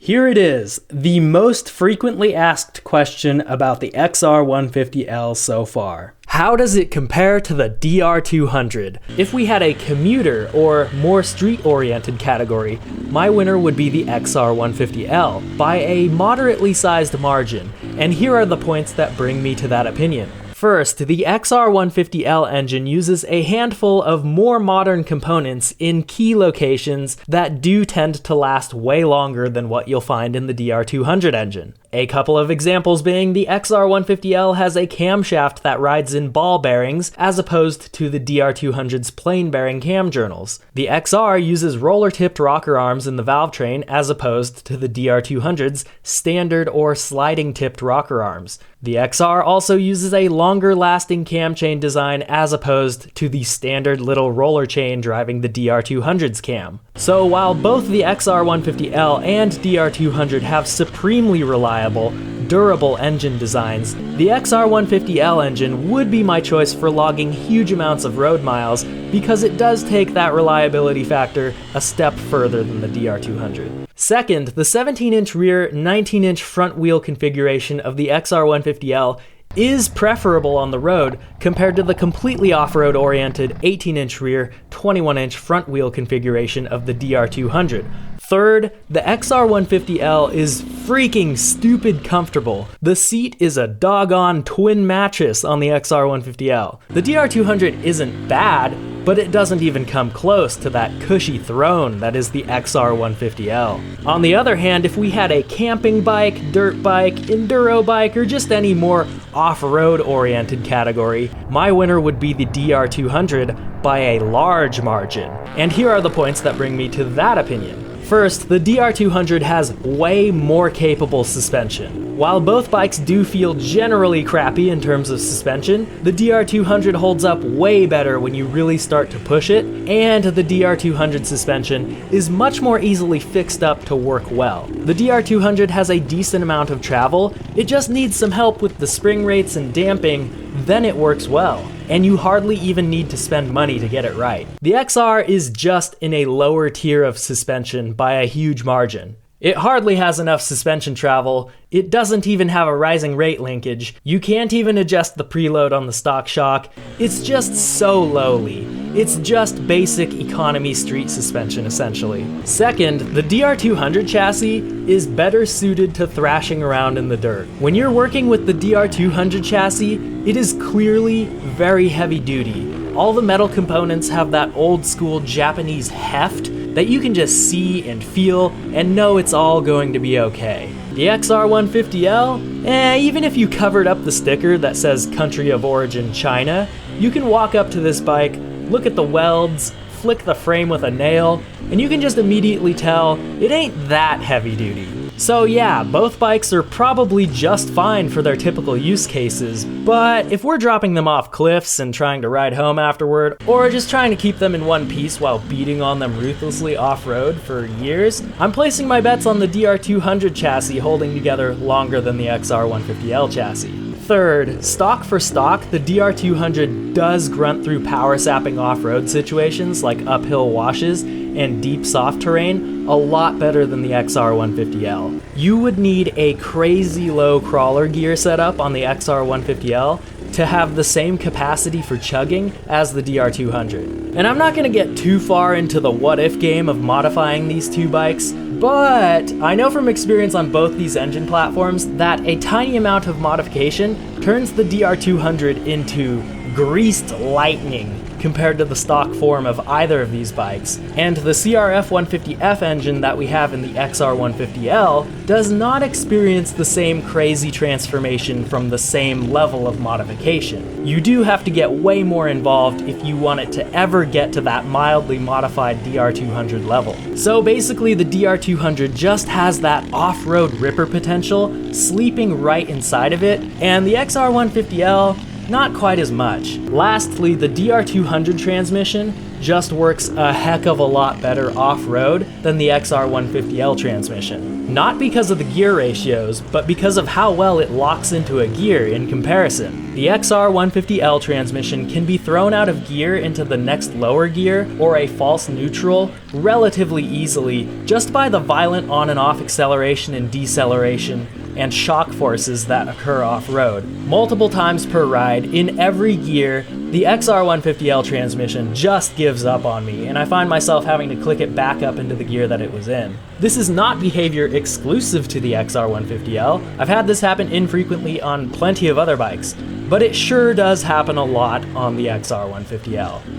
Here it is, the most frequently asked question about the XR150L so far. How does it compare to the DR200? If we had a commuter or more street-oriented category, my winner would be the XR150L by a moderately sized margin, and here are the points that bring me to that opinion. First, the XR150L engine uses a handful of more modern components in key locations that do tend to last way longer than what you'll find in the DR200 engine. A couple of examples being the XR150L has a camshaft that rides in ball bearings as opposed to the DR200's plain bearing cam journals. The XR uses roller-tipped rocker arms in the valve train as opposed to the DR200's standard or sliding-tipped rocker arms. The XR also uses a longer-lasting cam chain design as opposed to the standard little roller chain driving the DR200's cam. So while both the XR150L and DR200 have supremely reliable, durable engine designs, the XR150L engine would be my choice for logging huge amounts of road miles because it does take that reliability factor a step further than the DR200. Second, the 17-inch rear, 19-inch front wheel configuration of the XR150L is preferable on the road compared to the completely off-road oriented 18-inch rear, 21-inch front wheel configuration of the DR200. Third, the XR150L is freaking stupid comfortable. The seat is a doggone twin mattress on the XR150L. The DR200 isn't bad, but it doesn't even come close to that cushy throne that is the XR150L. On the other hand, if we had a camping bike, dirt bike, enduro bike, or just any more off-road oriented category, my winner would be the DR200 by a large margin. And here are the points that bring me to that opinion. First, the DR200 has way more capable suspension. While both bikes do feel generally crappy in terms of suspension, the DR200 holds up way better when you really start to push it, and the DR200 suspension is much more easily fixed up to work well. The DR200 has a decent amount of travel, it just needs some help with the spring rates and damping, then it works well. And you hardly even need to spend money to get it right. The XR is just in a lower tier of suspension by a huge margin. It hardly has enough suspension travel, it doesn't even have a rising rate linkage, you can't even adjust the preload on the stock shock, it's just so lowly. It's just basic economy street suspension essentially. Second, the DR200 chassis is better suited to thrashing around in the dirt. When you're working with the DR200 chassis, it is clearly very heavy duty. All the metal components have that old school Japanese heft that you can just see and feel and know it's all going to be okay. The XR150L, even if you covered up the sticker that says country of origin China, you can walk up to this bike, look at the welds, flick the frame with a nail, and you can just immediately tell it ain't that heavy duty. So yeah, both bikes are probably just fine for their typical use cases, but if we're dropping them off cliffs and trying to ride home afterward, or just trying to keep them in one piece while beating on them ruthlessly off-road for years, I'm placing my bets on the DR200 chassis holding together longer than the XR150L chassis. Third, stock for stock, the DR200 does grunt through power sapping off-road situations like uphill washes and deep soft terrain a lot better than the XR150L. You would need a crazy low crawler gear setup on the XR150L to have the same capacity for chugging as the DR200. And I'm not going to get too far into the what-if game of modifying these two bikes, but I know from experience on both these engine platforms that a tiny amount of modification turns the DR200 into greased lightning compared to the stock form of either of these bikes. And the CRF150F engine that we have in the XR150L does not experience the same crazy transformation from the same level of modification. You do have to get way more involved if you want it to ever get to that mildly modified DR200 level. So basically the DR200 just has that off-road ripper potential sleeping right inside of it, and the XR150L not quite as much. Lastly, the DR200 transmission just works a heck of a lot better off-road than the XR150L transmission. Not because of the gear ratios, but because of how well it locks into a gear in comparison. The XR150L transmission can be thrown out of gear into the next lower gear or a false neutral relatively easily just by the violent on and off acceleration and deceleration and shock forces that occur off-road. Multiple times per ride, in every gear, the XR150L transmission just gives up on me, and I find myself having to click it back up into the gear that it was in. This is not behavior exclusive to the XR150L. I've had this happen infrequently on plenty of other bikes, but it sure does happen a lot on the XR150L.